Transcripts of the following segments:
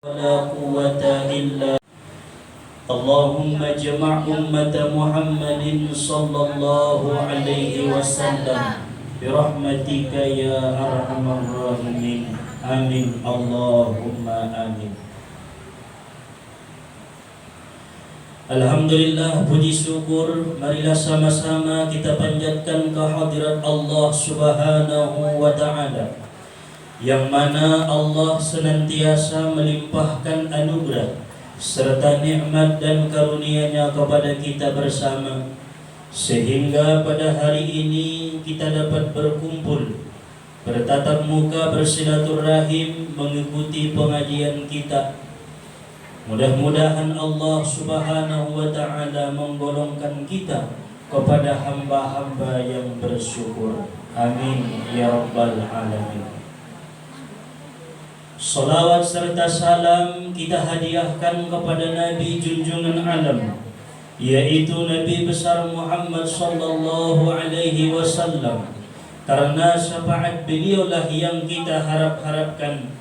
ولا قوة إلا اللهم اجمع أمة محمد صلى الله عليه وسلم برحمتك يا أرحم الراحمين آمين اللهم آمين. Alhamdulillah, puji syukur marilah sama-sama kita panjatkan kehadirat Allah Subhanahu wa Ta'ala, yang mana Allah senantiasa melimpahkan anugerah serta nikmat dan karunia-Nya kepada kita bersama, sehingga pada hari ini kita dapat berkumpul, bertatap muka, bersilaturahim, mengikuti pengajian kita. Mudah-mudahan Allah Subhanahu wa Ta'ala menggolongkan kita kepada hamba-hamba yang bersyukur. Amin ya rabbal alamin. Salawat serta salam kita hadiahkan kepada Nabi junjungan alam, yaitu Nabi besar Muhammad sallallahu alaihi wasallam, karena syafaat beliaulah yang kita harap-harapkan.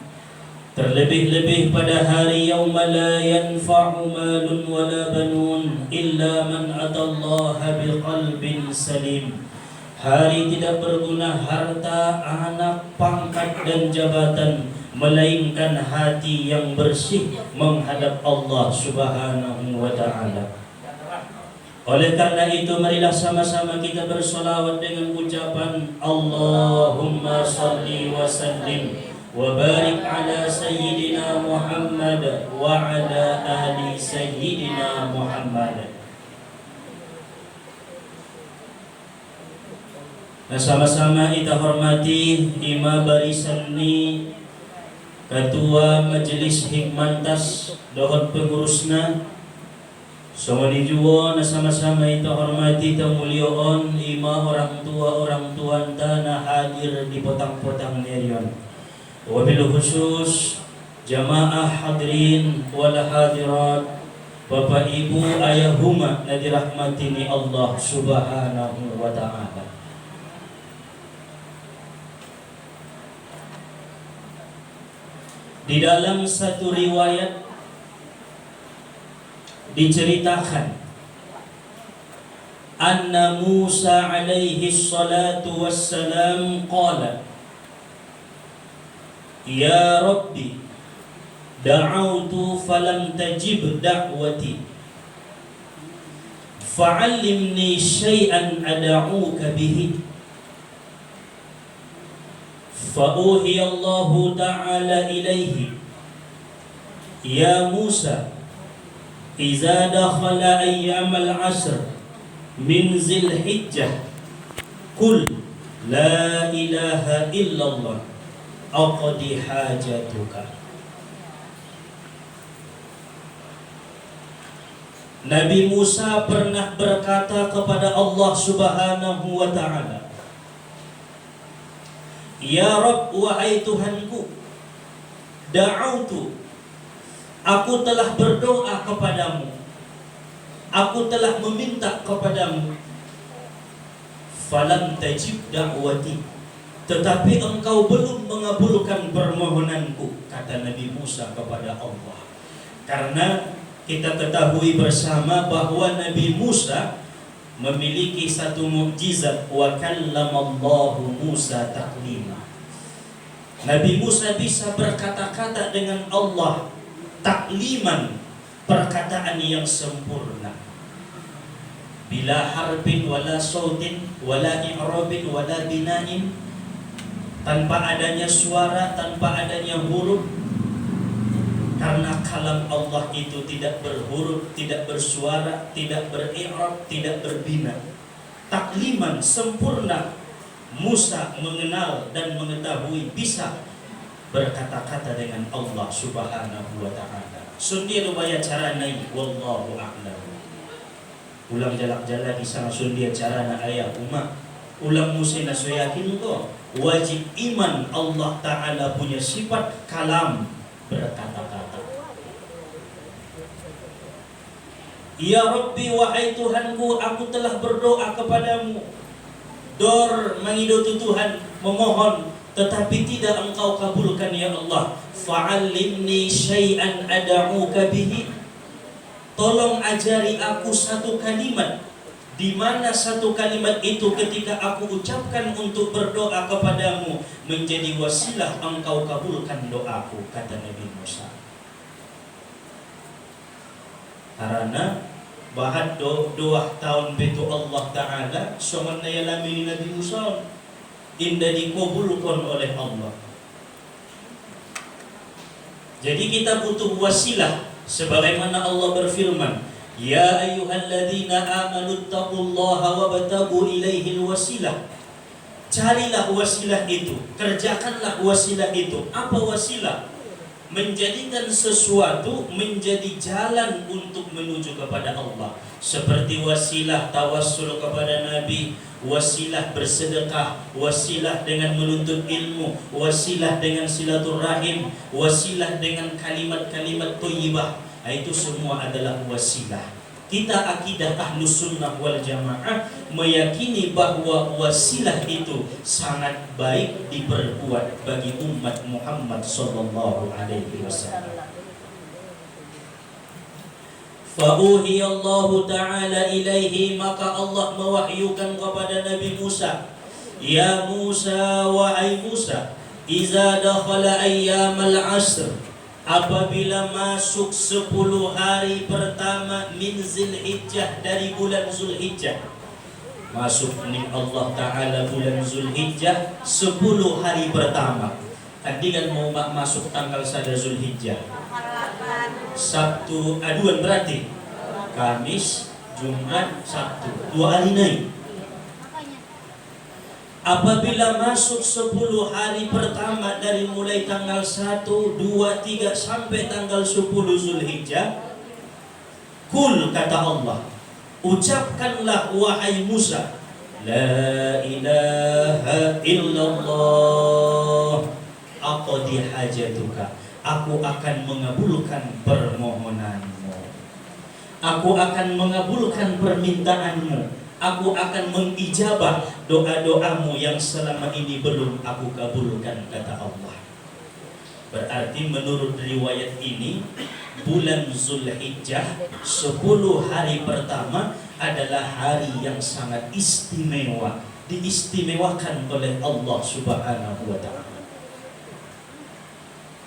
Terlebih-lebih pada hari yauma la yanfa'u malun wala banun illa man atallaha biqalbin salim. Hari tidak berguna harta, anak, pangkat dan jabatan, melainkan hati yang bersih menghadap Allah Subhanahu wa Ta'ala. Oleh karena itu, marilah sama-sama kita bersolawat dengan ucapan Allahumma salli wa sallim wa barik ala sayyidina Muhammad wa ala ali sayyidina Muhammad. Nah, sama-sama kita hormati Imam Barisan ni Ketua Majelis Hikmantas dohot pengurusna. Semua jua na sama-sama kita hormati tamulion lima orang tua na hadir di potang-potang nerion. Wabil khusus jamaah hadirin wal hadirat, Bapak Ibu ayahuma na dirahmatini Allah Subhanahu wa Ta'ala. Di dalam satu riwayat diceritakan anna Musa alaihi salatu wassalam qala ya Rabbi da'autu falam tajib da'wati fa'allimni syai'an ad'uka bihi. فأوحي الله تعالى إليه يا موسى إذا دخل أيام العشر من ذي الحجة قل لا إله إلا الله أقضي حاجتك. Nabi Musa pernah berkata kepada Allah Subhanahu wa Ta'ala, ya Rabb, wahai Tuhanku, da'autu, aku telah berdoa kepadamu, aku telah meminta kepadamu, falam tajib da'wati, tetapi engkau belum mengabulkan permohonanku, kata Nabi Musa kepada Allah. Karena kita ketahui bersama bahwa Nabi Musa memiliki satu mukjizat, wa kallamallahu Musa taklima. Nabi Musa bisa berkata-kata dengan Allah takliman, perkataan yang sempurna, bila harbin wala sautin wala i'rabin wala bina'in, tanpa adanya suara, tanpa adanya huruf. Karena kalam Allah itu tidak berhuruf, tidak bersuara, tidak beri'rab, tidak berbina. Takliman sempurna, Musa mengenal dan mengetahui, bisa berkata-kata dengan Allah Subhanahu wa Ta'ala. Sundi rubaya cara nai, wallahu a'lam. Ulang jalak-jalak kisah sundi cara na ayah umat. Ulang musim na yakin ko, wajib iman Allah Ta'ala punya sifat kalam, berkata-kata. Ya Rabbi, wahai Tuhanku, aku telah berdoa kepadamu. Dor mangido Tuhan, memohon, tetapi tidak engkau kabulkan ya Allah. fa'allimni syai'an ad'uka bihi. Tolong ajari aku satu kalimat, di mana satu kalimat itu ketika aku ucapkan untuk berdoa kepadamu menjadi wasilah engkau kabulkan doaku, kata Nabi Musa. Karena bahat doa tahun betu Allah Ta'ala soman na yalami ni Nabi Musa indah dikabulkan oleh Allah. Jadi kita butuh wasilah, sebagaimana Allah berfirman, ya ayyuhalladzina amanu taqullaha wabtagu ilaihil wasilah. Carilah wasilah itu, kerjakanlah wasilah itu. Apa wasilah? Menjadikan sesuatu menjadi jalan untuk menuju kepada Allah. Seperti wasilah tawassul kepada Nabi, wasilah bersedekah, wasilah dengan menuntut ilmu, wasilah dengan silaturahim, wasilah dengan kalimat-kalimat thayyibah. Itu semua adalah wasilah. Kita akidah Ahlus Sunnah wal Jamaah meyakini bahwa wasilah itu sangat baik diperbuat bagi umat Muhammad sallallahu alaihi wasallam. Fa'uhiyallahu ta'ala ilaihi, maka Allah mewahyukan kepada Nabi Musa, ya Musa, wahai Musa, iza dakhala ayyamal asr, apabila masuk 10 hari pertama min Zulhijjah, dari bulan Zulhijjah. Masuk nih Allah Ta'ala bulan Zulhijjah 10 hari pertama. Tadi kan mau masuk tanggal 1 Zulhijjah, Sabtu aduan berarti Kamis, Jumat, Sabtu, 2 hari naik. Apabila masuk 10 hari pertama dari mulai tanggal 1, 2, 3 sampai tanggal 10 Zulhijjah, kul, kata Allah, ucapkanlah wahai Musa, la ilaha illallah aqdi hajatuka, aku akan mengabulkan permohonanmu, aku akan mengabulkan permintaanmu, aku akan mengijabah doa-doamu yang selama ini belum aku kabulkan, kata Allah. Berarti menurut riwayat ini, bulan Zulhijjah 10 hari pertama adalah hari yang sangat istimewa, diistimewakan oleh Allah Subhanahu wa ta'ala.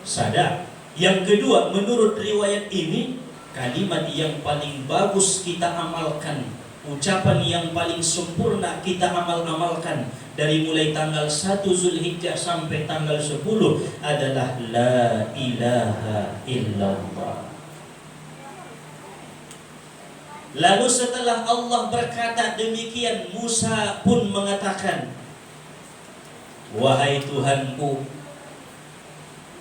Sadar. Yang kedua, menurut riwayat ini, kalimat yang paling bagus kita amalkan, ucapan yang paling sempurna kita amalkan dari mulai tanggal 1 Zulhijjah sampai tanggal 10 adalah la ilaha illallah. Lalu setelah Allah berkata demikian, Musa pun mengatakan, wahai Tuhanku,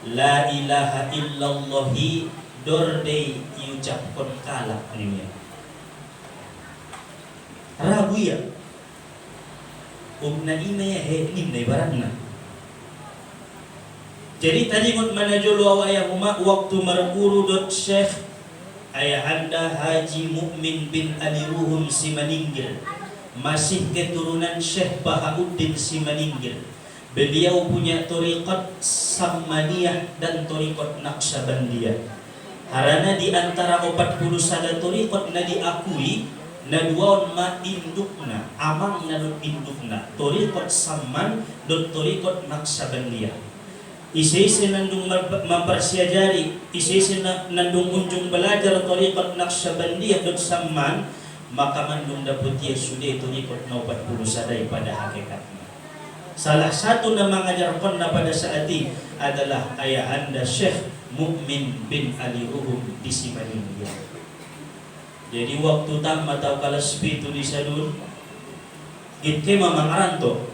la ilaha illallahi dordei iucapkan kalak dunia. Rabu ya, umna ime nimna ibaratna. Jadi tadi mut manajul wawayahuma waktu merguru dot Syekh Ayahanda Haji Mukmin bin Ali Ruhum Simaningil, masih keturunan Syekh Bahauddin Simaningil. Beliau punya tariqat Sammaniyah dan tariqat Naqsabandiyah. Harana di antara 41 tariqat na diakui na duaon ma indukna, amang na indukna, tariqat Samman dan tariqat Naqsabandiyah. Isi-isi nandung mempersiajari, isi-isi nandung unjung belajar tariqat Naqsabandiyah dan Samman, maka mandung dapat dia sudah tariqat 41 pada hakikatnya. Salah satu nama mengajarkan pada saat ini adalah ayahanda Syekh Mukmin bin Ali Ruhum di Simaningil. Jadi waktu tamat atau kalas itu di sadun, itke mamang aranto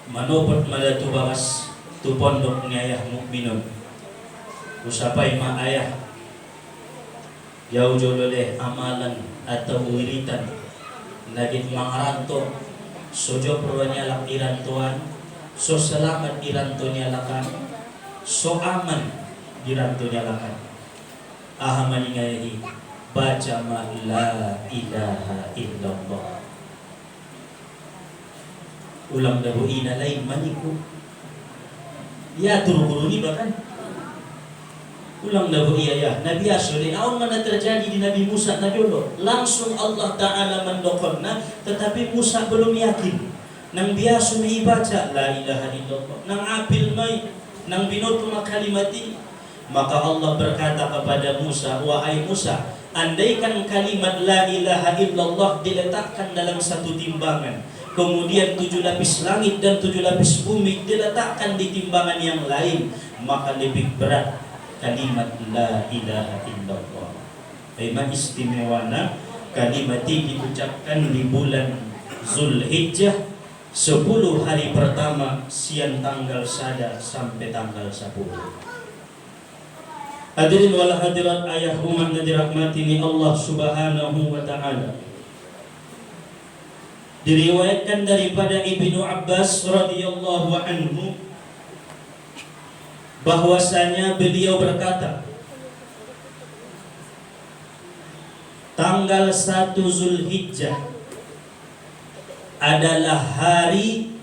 manopot malatu bawas tu pondok ni ayah mukminun. Usapai ma ayah jauh jololeh amalan atau wiritan nagit mangaranto. Sojo perlunya lak irantuan, so selamat irantunya lakan, so aman irantunya lakan. Ahamani ngayi baca ma la ilaha illallah. Ulang dahu ina lain maniku. Ya turu-guru ni bahkan ulang dah iya ya. Nabi Asyuri, aun mana terjadi di Nabi Musa na dulu. Langsung Allah Ta'ala mendokonna, tetapi Musa belum yakin. Nang biasa may baca la ilaha illallah, nang apil may, nang binoto makalimati, maka Allah berkata kepada Musa, wahai Musa, andaikan kalimat la ilaha illallah diletakkan dalam satu timbangan, kemudian 7 lapis langit dan 7 lapis bumi diletakkan di timbangan yang lain, maka lebih berat kalimat la ilaha illallah. Memang istimewana kalimat ini diucapkan di bulan Zulhijjah 10 hari pertama siang tanggal 1 sampai tanggal 10. Hadirin wal hadirat ayah umat yang dirahmati Allah Subhanahu wa taala. Diriwayatkan daripada Ibnu Abbas radhiyallahu anhu bahwasanya beliau berkata, tanggal 1 Zulhijjah adalah hari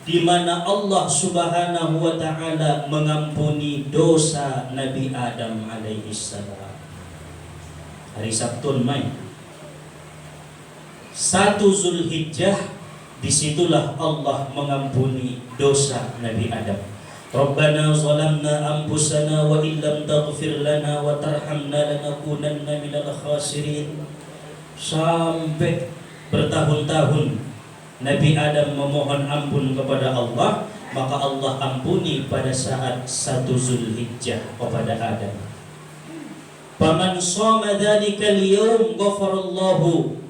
di mana Allah Subhanahu wa taala mengampuni dosa Nabi Adam alaihi salam. Hari Sabtu Mai 1 Zulhijjah, disitulah Allah mengampuni dosa Nabi Adam. Rabbana zalamna anfusana wa illam taghfir lana wa tarhamna lanakunanna minal khasirin. Sampai bertahun-tahun Nabi Adam memohon ampun kepada Allah, maka Allah ampuni pada saat 1 Zulhijjah kepada Adam. Faman shoma dzalikal yaum ghafarallahu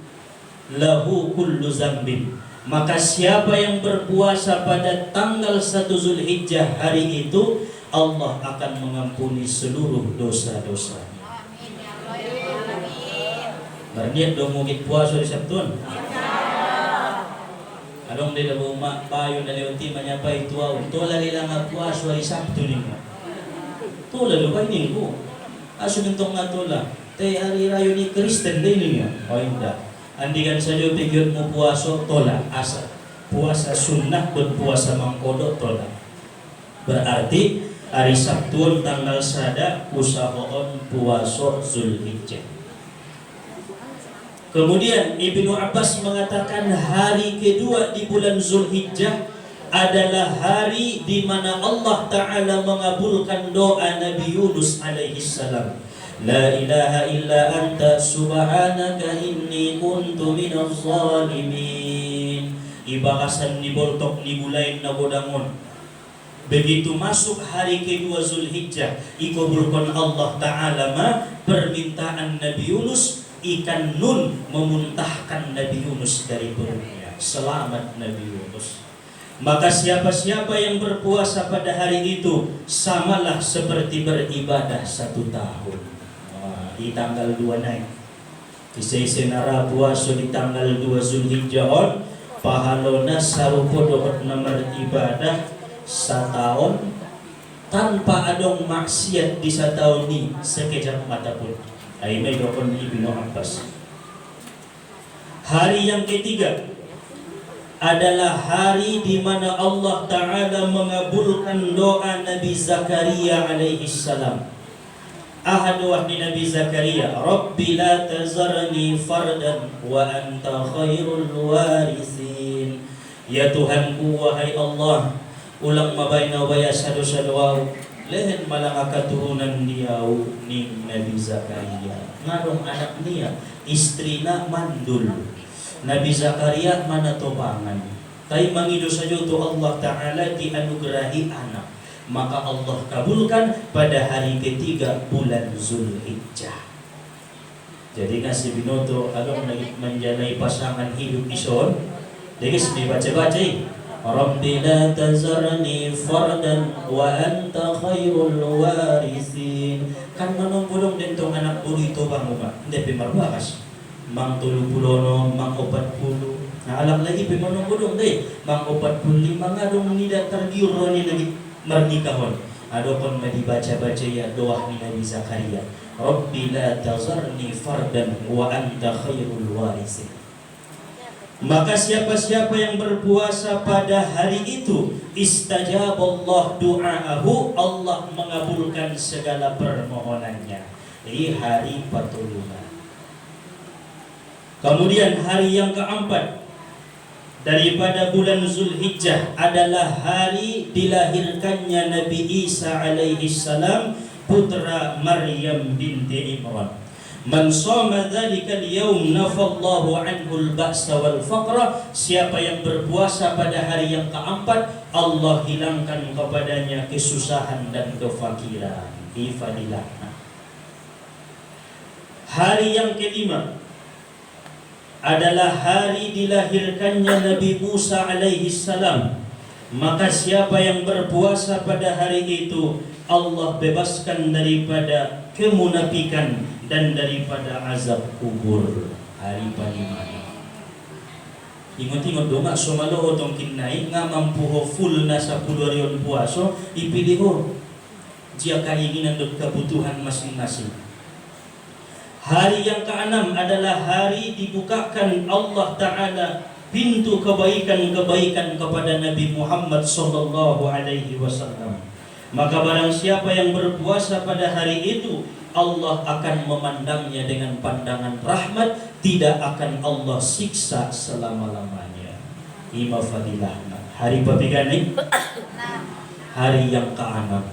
lahu kullu dzambin. Maka siapa yang berpuasa pada tanggal 1 Zulhijjah hari itu, Allah akan mengampuni seluruh dosa-dosanya. Amin ya rabbal alamin. Berniat dong mungkin puasa di Sabtu. Adong dia dapat umat payo na lewati manyapay tuaw. Tola nila nga puaso ay Sabto ninyo. Tola lupay ninyo. Aso nitong nga tola. Tay hari rayo ni Kristen din ninyo. O hindi. Andikan sa Diyo pigyon mo puaso, tola. Asa. Puasa sunnah dan puasa mangkodo, tola. Berarti hari Sabtu tanggal 1 usahoon puaso Zulhijjah. Kemudian Ibnu Abbas mengatakan hari kedua di bulan Zulhijjah adalah hari di mana Allah Ta'ala mengabulkan doa Nabi Yunus alaihi salam. La ilaha illa anta subhanaka inni kuntu minaz zalimin. Ibakasan ni boltok ni gulain na bodangon. Begitu masuk hari kedua Zulhijjah, ikabulkan Allah Ta'ala permintaan Nabi Yunus. Ikan nun memuntahkan Nabi Yunus dari perutnya. Selamat Nabi Yunus. Maka siapa-siapa yang berpuasa pada hari itu, samalah seperti beribadah 1 tahun. Di tanggal 2 naik kisah nara puasa di tanggal 2 Zulhijjah on pahalona sarupo dohot nomor ibadah 1 tahun tanpa adong maksiat di 1 tahun ini sekejap mata pun. Ay may dokon Ibnu Abbas. Hari yang ketiga adalah hari di mana Allah Ta'ala mengabulkan doa Nabi Zakaria alaihi salam. Ahadu wahdi Nabi Zakaria, Rabbi la tazarni fardan wa anta khairul warisin. Ya Tuhanku, wahai Allah, ulang mabayna wa yashadu-shadu'au lehen malang katurunan dia ni Nabi Zakaria. Ngarong anak niya, istrina mandul. Nabi Zakaria mana topangan. Tay mangido saja tu Allah Ta'ala dianugerahi anak. Maka Allah kabulkan pada hari ketiga bulan Zulhijjah. Jadi nasi binoto agak menjalani pasangan hidup ison. Jadi dibaca-baca Rabbi la tazarni fardan wa anta khairul warisin. Kan manong dentong anak buru itu bang umat. Hindi pimarbakas. Mang 30 mang 40. Nah alam lagi pimanong bulong deh. Mang 45 ngadong nida tergiur ni lagi mernikahon. Adapun dibaca-baca ya doa ni Nabi Zakaria. Rabbi la tazarni fardan wa anta khairul warisin. Maka siapa-siapa yang berpuasa pada hari itu, istajaballah du'aahu, Allah mengabulkan segala permohonannya. Jadi hari pertolongan. Kemudian hari yang keempat daripada bulan Zulhijjah adalah hari dilahirkannya Nabi Isa alaihi salam, putra Maryam binti Imran. Man shoma dzalikal yaum nafallahu anhu al-ba'sa wal faqra. Siapa yang berpuasa pada hari yang keempat, Allah hilangkan kepadanya kesusahan dan kefakiran. Ifadilah. Hari yang kelima adalah hari dilahirkannya Nabi Musa alaihi salam. Maka siapa yang berpuasa pada hari itu, Allah bebaskan daripada kemunafikan dan daripada azab kubur. Hari palimana. Ingat-ingat dong, somalo otong kinai nga mampuho full na sa pulorion puaso, ipili ho jika keinginan dan kebutuhan masing-masing. Hari yang keenam adalah hari dibukakan Allah Ta'ala pintu kebaikan-kebaikan kepada Nabi Muhammad sallallahu alaihi wasallam. Maka barang siapa yang berpuasa pada hari itu, Allah akan memandangnya dengan pandangan rahmat, tidak akan Allah siksa selama-lamanya. Ima fadilah. Hari papigani, hari yang keenam.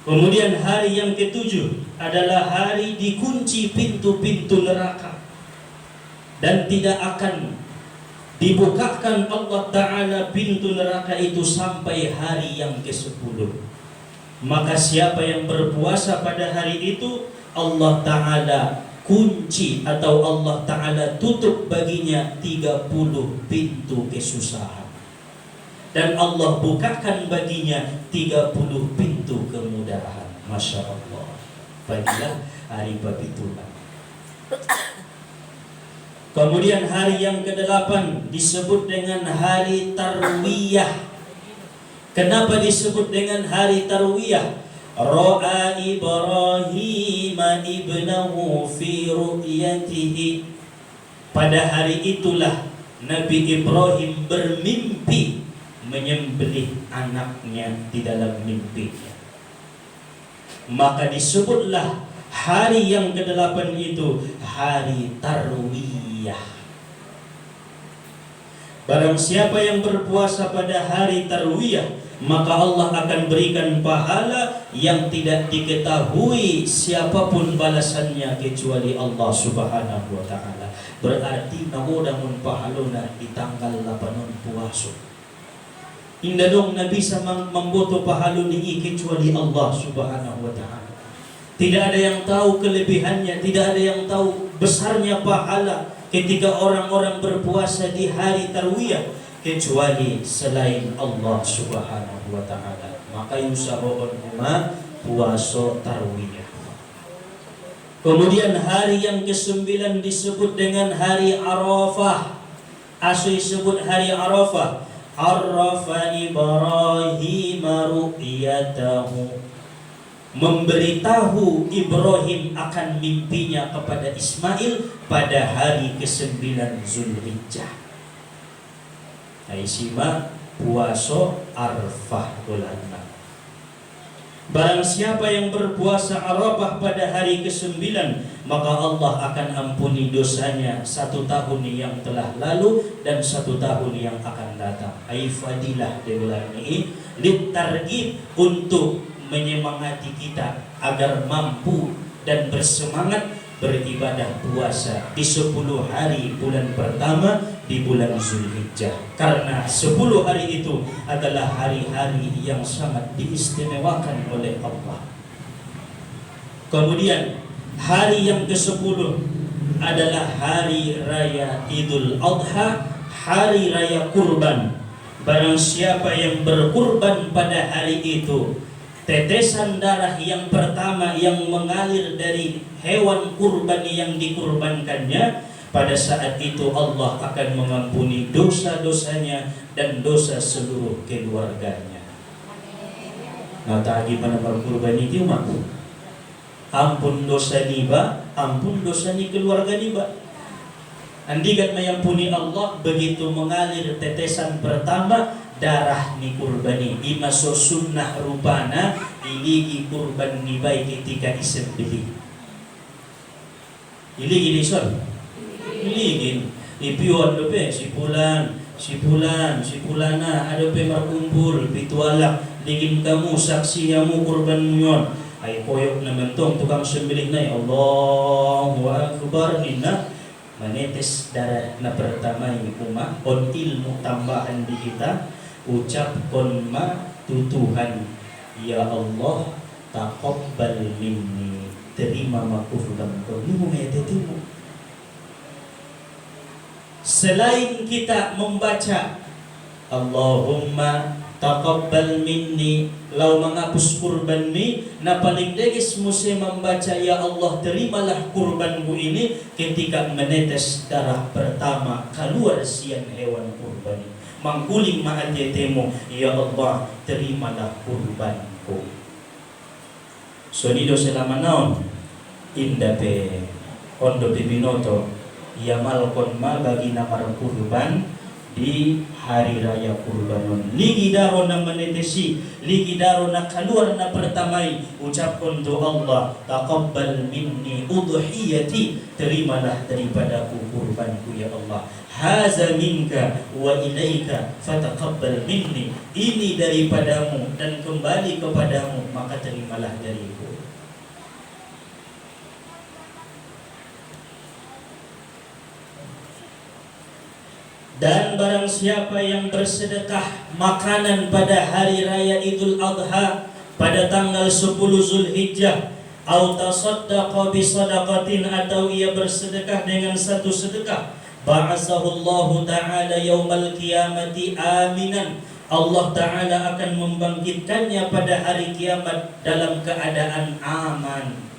Kemudian hari yang ketujuh adalah hari dikunci pintu-pintu neraka dan tidak akan dibukakan Allah Ta'ala pintu neraka itu sampai hari yang ke-10. Maka siapa yang berpuasa pada hari itu, Allah Ta'ala kunci atau Allah Ta'ala tutup baginya 30 pintu kesusahan, dan Allah bukakan baginya 30 pintu kemudahan. Masya Allah. Bagilah hari babitulah. Kemudian hari yang ke-8 disebut dengan hari Tarwiyah. Kenapa disebut dengan hari Tarwiyah? Ra'a Ibrahim ibnahu fi ru'yatihi. Pada hari itulah Nabi Ibrahim bermimpi menyembelih anaknya di dalam mimpinya. Maka disebutlah hari yang ke-8 itu hari Tarwiyah. Barang siapa yang berpuasa pada hari Tarwiyah, maka Allah akan berikan pahala yang tidak diketahui siapapun balasannya kecuali Allah Subhanahu wa Ta'ala. Berarti namudamun pahalona di tanggal 8 puasa. Indah dong Nabi sama membutuh pahala ini kecuali Allah Subhanahu wa Ta'ala. Tidak ada yang tahu kelebihannya, tidak ada yang tahu besarnya pahala ketika orang-orang berpuasa di hari Tarwiyah kecuali selain Allah Subhanahu wa Ta'ala. Maka yusahoon huma puasa Tarwiyah. Kemudian hari yang ke-9 disebut dengan hari Arafah. Asli disebut hari Arafah. Arrafa Ibrahim ru'yatahu. Memberitahu Ibrahim akan mimpinya kepada Ismail pada hari ke-9 Zulhijjah. Aisyma puasa Arafah bulan. Barang siapa yang berpuasa Arafah pada hari ke-9, maka Allah akan ampuni dosanya 1 tahun yang telah lalu dan 1 tahun yang akan datang. Ai fadilah di bulan ini litarghib, untuk menyemangati kita agar mampu dan bersemangat beribadah puasa di 10 hari bulan pertama di bulan Zulhijjah. Karena 10 hari itu adalah hari-hari yang sangat diistimewakan oleh Allah. Kemudian hari yang ke-10 adalah hari raya Idul Adha, hari raya kurban. Barang siapa yang berkurban pada hari itu, tetesan darah yang pertama yang mengalir dari hewan kurban yang dikurbankannya, pada saat itu Allah akan mengampuni dosa-dosanya dan dosa seluruh keluarganya. Nah, gimana berkurban itu mak? Ampun dosa niba, ampun dosa ni keluarga niba. Andikan mayampuni Allah, begitu mengalir tetesan pertama darah ni kurbani imaso sunnah rupana iligi kurban ni baik ketika disembelih. Iligi ni sol. Iligi ipiwan dope si pulana ada pe markumpul pitualak digin kamu saksi yamu kurban yon. Ay koyok na mentong tukang sembelih na Allahu Akbar inna manetes darah na pertama ini umah on ilmu tambahan di kita ucap kon ma tutuhan ya Allah taqabbal minni terima kurban ko ni mo medetimu. Selain kita membaca Allahumma taqabbal minni lau menghapus kurban ni na paling degis musim membaca ya Allah terimalah kurbanku ini ketika menetes darah pertama keluar sian hewan kurban mangkuling ma'adyetemo ya Allah terimalah kurbanku. Sonido selama naon indape ondo biminoto yamal konma bagi namar kurban di hari raya kurbanon ligi daro na menetesi ligi daro na keluar na pertamai ucapkan tu Allah taqabbal minni udhiyati terimalah daripadaku kurbanku ya Allah haza minka wa ilaika fataqabbal minni ini daripadamu dan kembali kepadamu maka terimalah dariku. Dan barang siapa yang bersedekah makanan pada hari raya Idul Adha pada tanggal 10 Zulhijjah atau tasaddaqa bi sadaqatin atau ia bersedekah dengan satu sedekah ba'athahullahu ta'ala yaumal qiyamati aminan Allah Ta'ala akan membangkitkannya pada hari kiamat dalam keadaan aman.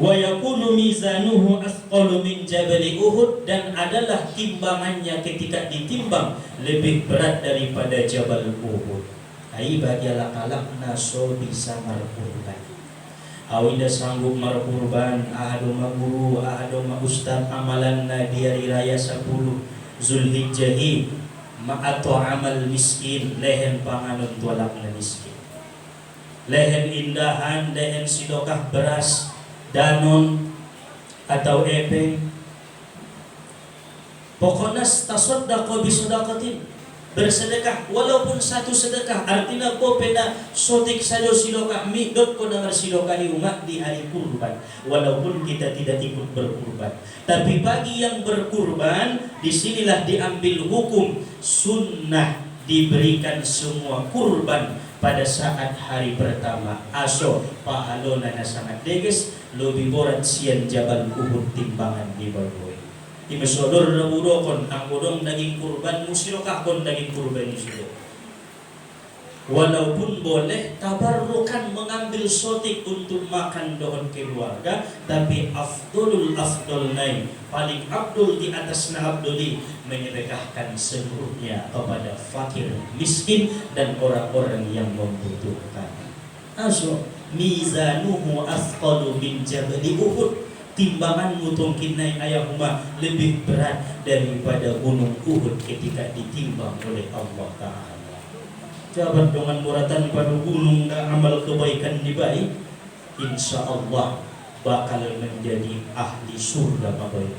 Wa yakunu mizanuhu athqalu min jabali Uhud dan adalah timbangannya ketika ditimbang lebih berat daripada Jabal Uhud. Ai bagi alak-alak naso bisa markurban. Awinda sanggup markurban ahadu maguru ahadu ma ustad amalan di hari raya 10 Zulhijjah ma'ato amal miskin lehen panganon tualak na miskin. Lehen indahan lehen sidokah beras danon atau epeng pokoknya tasaddaqo bi sadaqatin bersedekah walaupun satu sedekah artinya ko peda sotik sajo silokah mi dot ko dengar silokahi umat di hari kurban walaupun kita tidak ikut berkurban tapi bagi yang berkurban disinilah diambil hukum sunnah diberikan semua kurban pada saat hari pertama aso pahalona na sangat deges lebih borat sian Jabal Uhud timbangan di bawah. Imasodor na budokon ang budong daging kurban musirokah kon daging kurban musiro. Walaupun boleh tabarrukan mengambil sotik untuk makan doon keluarga, tapi afdolul afdol naik paling abdul di atas na abduli menyedekahkan seluruhnya kepada fakir, miskin dan orang-orang yang membutuhkan. Aso mizanuhu athqalu min jabali Uhud timbanganmu tongkinai ayahuma lebih berat daripada gunung Uhud ketika ditimbang oleh Allah Ta'ala. Jabat dengan muratan pada gunung dan amal kebaikan dibaik, insya Allah bakal menjadi ahli surga bapak.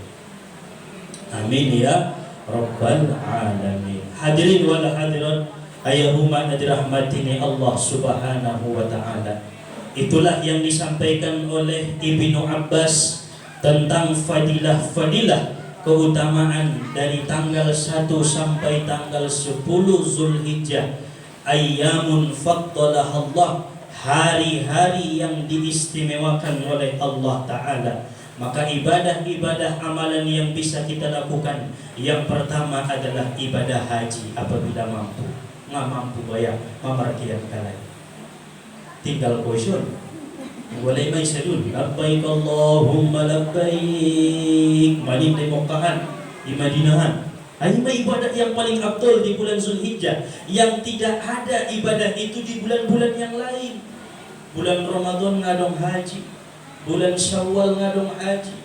Amin ya Rabbal Alamin. Hadirin wal hadirat ayahuma dirahmatini Allah Subhanahu wa Ta'ala. Itulah yang disampaikan oleh Ibnu Abbas tentang fadilah-fadilah keutamaan dari tanggal 1 sampai tanggal 10 Zulhijjah. Ayyamun faddalah Allah, hari-hari yang diistimewakan oleh Allah Ta'ala. Maka ibadah-ibadah amalan yang bisa kita lakukan, yang pertama adalah ibadah haji apabila mampu. Nggak mampu bayar mamarkian kalian tinggal kosion boleh may sadun labbaik Allahumma labbaik malin di Mekkahan di Madinahan. Ini ibadah yang paling abdul di bulan Zulhijjah, yang tidak ada ibadah itu di bulan-bulan yang lain. Bulan Ramadan ngadong haji, bulan Syawal ngadong haji,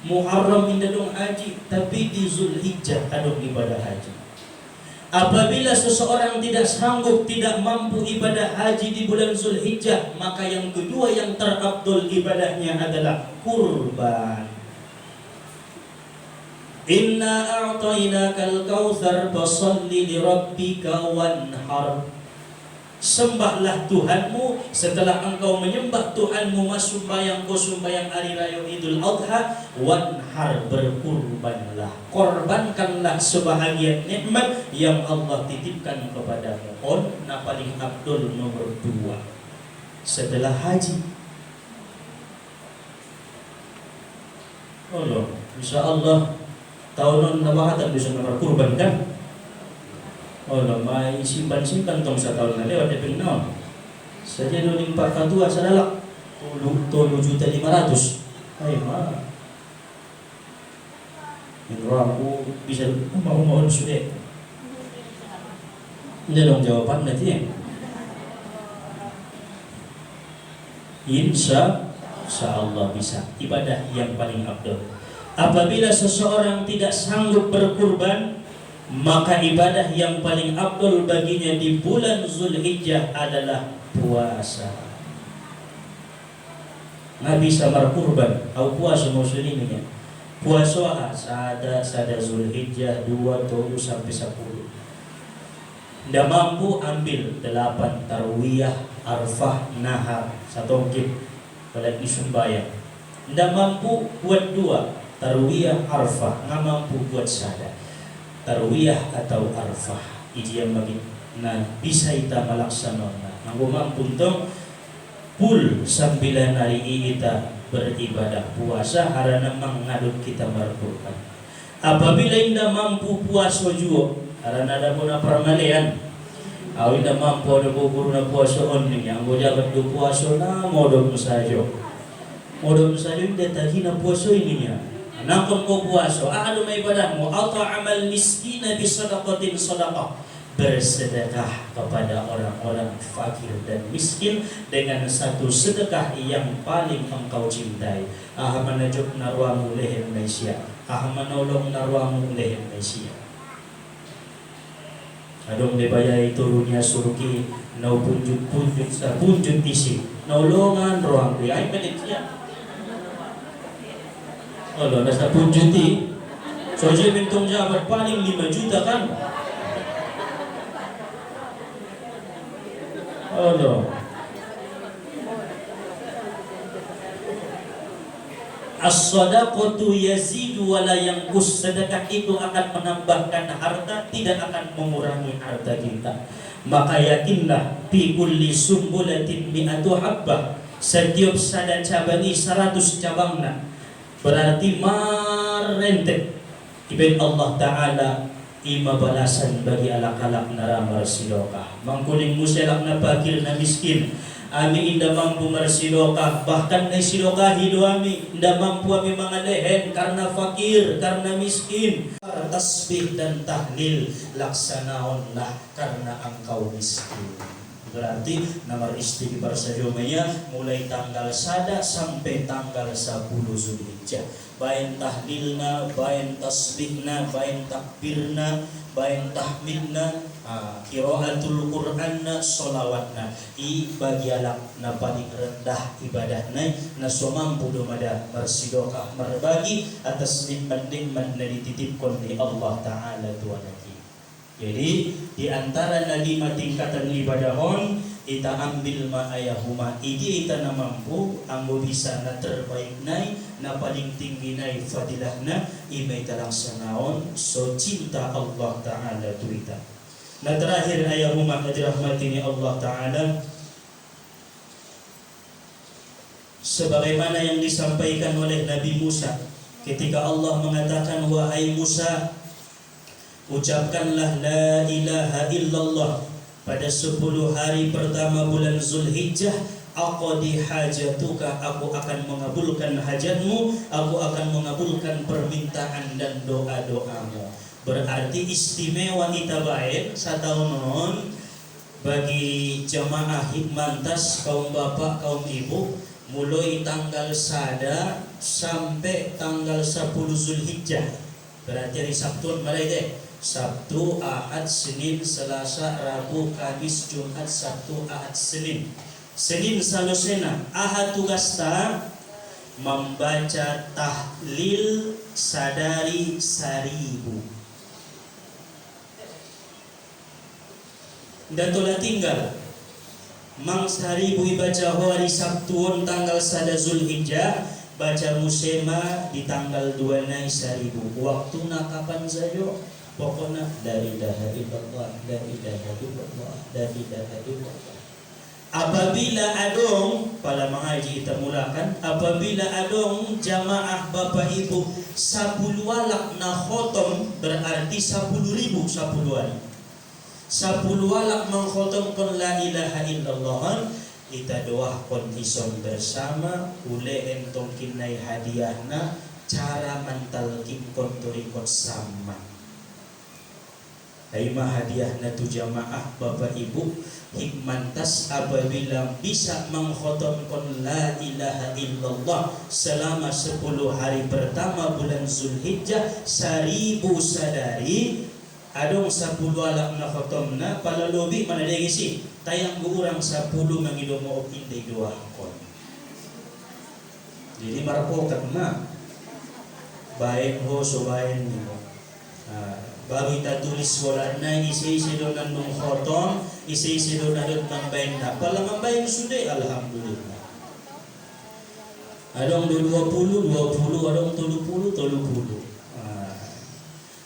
Muharram indah dong haji, tapi di Zulhijjah adong ibadah haji. Apabila seseorang tidak sanggup, tidak mampu ibadah haji di bulan Zulhijjah, maka yang kedua yang terabdul ibadahnya adalah kurban. Inna a'tainakal kautsar fasholli li rabbika wanhar. Sembahlah Tuhanmu, setelah engkau menyembah Tuhanmu sembahyang hari raya Idul Adha, wanhar, berkurbanlah, korbankanlah sebahagian nikmat yang Allah titipkan kepadamu. On na paling abdul nomor 2 setelah haji. Allah, insyaallah tahunan nabahatan bisa berkurban kan? Oh, may simpan-simpan tong sa taon na lewat epeng naon. Saja nuling pagkatua sa lalak. 7.500.000. Ay, ma. Yung ako bisa mahumahon sulit. Hindi dong jawaban natin. Insya Allah bisa. Ibadah yang paling abdul. Apabila seseorang tidak sanggup berkurban, maka ibadah yang paling abdul baginya di bulan Zulhijjah adalah puasa. Nabi bisa berkurban atau puasa muslimnya. Puasa sada Zulhijjah 2 sampai 10. Tidak mampu ambil 8 tarwiyah, arfah, nahar, satongkit kalau disumbayang. Tidak mampu buat 2 tarwiyah, arfah, nggak mampu buat sada. Tarwiyah atau arfah ijian bagi na bisa ita malaksanakan. Nanggo mampu tong pul 9 hari kita beribadah puasa harana mangadut kita berkurban. Apabila indah mampu puasa juga harana ada puna permalian. Aw indah mampu ada bubur na puasa oning yang go jabat do puasa na modom sajo. Modom sajo indah tahina puasa ininya. Nakon ko puaso, ano may ibadah mo? At'amal miskina bi sadaqatin sadaqah. Bersedekah kepada orang-orang fakir dan miskin dengan satu sedekah yang paling engkau cintai. Manajok narwamu lehen Malaysia. Manolong narwamu lehen Malaysia. Adong debayay turunnya suruki nau punjut sa punjut isi. Naulongan ruang di ay Malaysia. Allah nasa punjuti. So je mintong jabat paling 5 juta kan? Allah. As-sadaqatu yazidu wa la yanqus. Sedekah itu akan menambahkan harta, tidak akan mengurangi harta kita. Maka yakinlah fi kulli sumbulatin mi'atu habbah. Setiap sada cabani 100 cabangna. Berarti marentek ibn Allah Ta'ala ima balasan bagi alak-alak na ramar siloka. Mangkuling muselak na bakil na miskin. Ami inda mampu marsiloka. Bahkan na siloka hido ami. Inda mampu ami mga lehen karena fakir, karena miskin. Tasbih dan tahlil laksanaon lah karena engkau miskin. Berarti nomor istighfar sajomanya mulai tanggal 1 sampai tanggal 10 Zulhijjah. Bayan tahlilna, bayan tasbihna, bayan takbirna, bayan tahmidna, qiraatul Qur'anna, sholawatna. I bagialak na paling rendah ibadahna na sumampu dumada bersidokah berbagi atas nikmat-nikmat na dititipkan di Allah Ta'ala Tuhan. Jadi di antara 5 tingkatan ibadahon kita ambil maayahuma iki kita na mampu ambo bisa na terbaik nai na paling tinggi nai fadilahna imay talang sanaon so cinta Allah Ta'ala tuita. Na terakhir ayahuma dirahmati ni Allah Ta'ala sebagaimana yang disampaikan oleh Nabi Musa ketika Allah mengatakan wahai Musa, ucapkanlah la ilaha illallah pada 10 hari pertama bulan Zulhijjah. Aqdi hajatuka, aku akan mengabulkan hajatmu, aku akan mengabulkan permintaan dan doa-doamu. Berarti istimewa kita baik sataunon bagi jamaah hikmantas kaum bapak kaum ibu mulai tanggal 1 sampai tanggal 10 Zulhijjah. Berarti hari Sabtu mulai deh. Sabtu, Ahad, Senin, Selasa, Rabu, Kamis, Jumat, Sabtu, Ahad, Senin. Senin salosena, Ahad tugasta membaca tahlil sadari seribu. Datola tinggal mang seribu ibaca hari Sabtuon tanggal 1 Zulhijjah, baca musema di tanggal 2 nai seribu. Waktuna kapan saja? Pokoknya dari ilaha illallah, dari ilaha illallah, dari ilaha illallah. Apabila adong pada mengaji kita mulakan, apabila adong jamaah bapak ibu 10 walak na khotom, berarti 10.000 10 hari. 10 walak mengkhotom kon la ilaha illallah, kita doa kon ison bersama ule entong kinai hadiahna cara mantal kon turikot sama. Aima hadiah natu jamaah bapak ibu hikmantas apabila bisa mengkhotom kon la ilaha illallah selama 10 hari pertama bulan Zulhijjah 1000 sadari adong 10 alak na khotomna pala lobi mana dia gisi tayang urang 10 mangido mo opinde doa kon. Jadi marapokat na baik ho so baik mo. Baru kita tulis walarna isi-isi donan nung khotom, isi-isi donan mambayin na. Pala mambayin sudah, alhamdulillah. Adong 20, adong 30.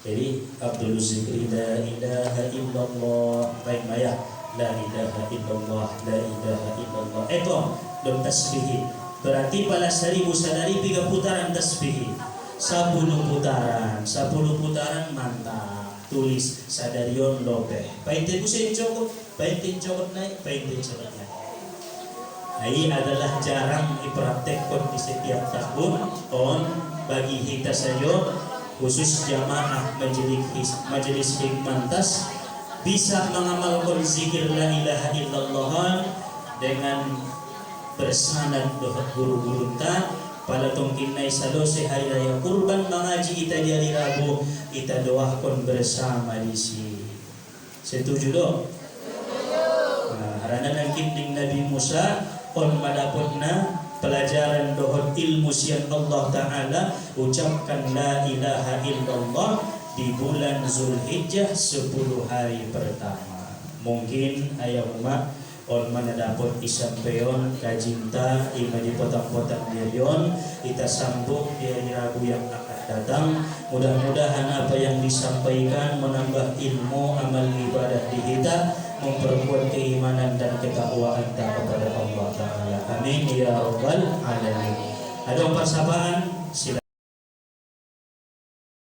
Jadi Abdul Zikri la ilaha illallah, baik maya la ilaha illallah, la ilaha illallah. Itu dong tasbih. Berarti pala 1000 sadari 3 putaran tasbih. 10 putaran mantap. Tulis sadarion lope. Paintin kusin cokot, paintin cokot naik, paintin cokot naik. Ini adalah jarang dipraktekkan di setiap tahun. On bagi kita sayo khusus jamaah majelis hikmantas bisa mengamalkan zikir la ilaha illallah dengan bersanad doa guru-guru ta. Pada tongkin nai salose hari raya kurban mengaji kita di hari Rabu kita doakan bersama di sini. Setuju dong? Nah, karena nangkin Nabi Musa on madapotna pelajaran doa ilmu sian Allah Ta'ala ucapkan la ilaha illallah di bulan Zulhijjah 10 hari pertama. Mungkin ayah umat on mana dapat isampeon kajinta ima di potang-potang dirion kita sambung di hari Rabu yang akan datang. Mudah-mudahan apa yang disampaikan menambah ilmu amal ibadah di kita, memperkuat keimanan dan ketakwaan kepada Allah Ta'ala. Amin ya rabbal alamin. Ada persabaan, silakan.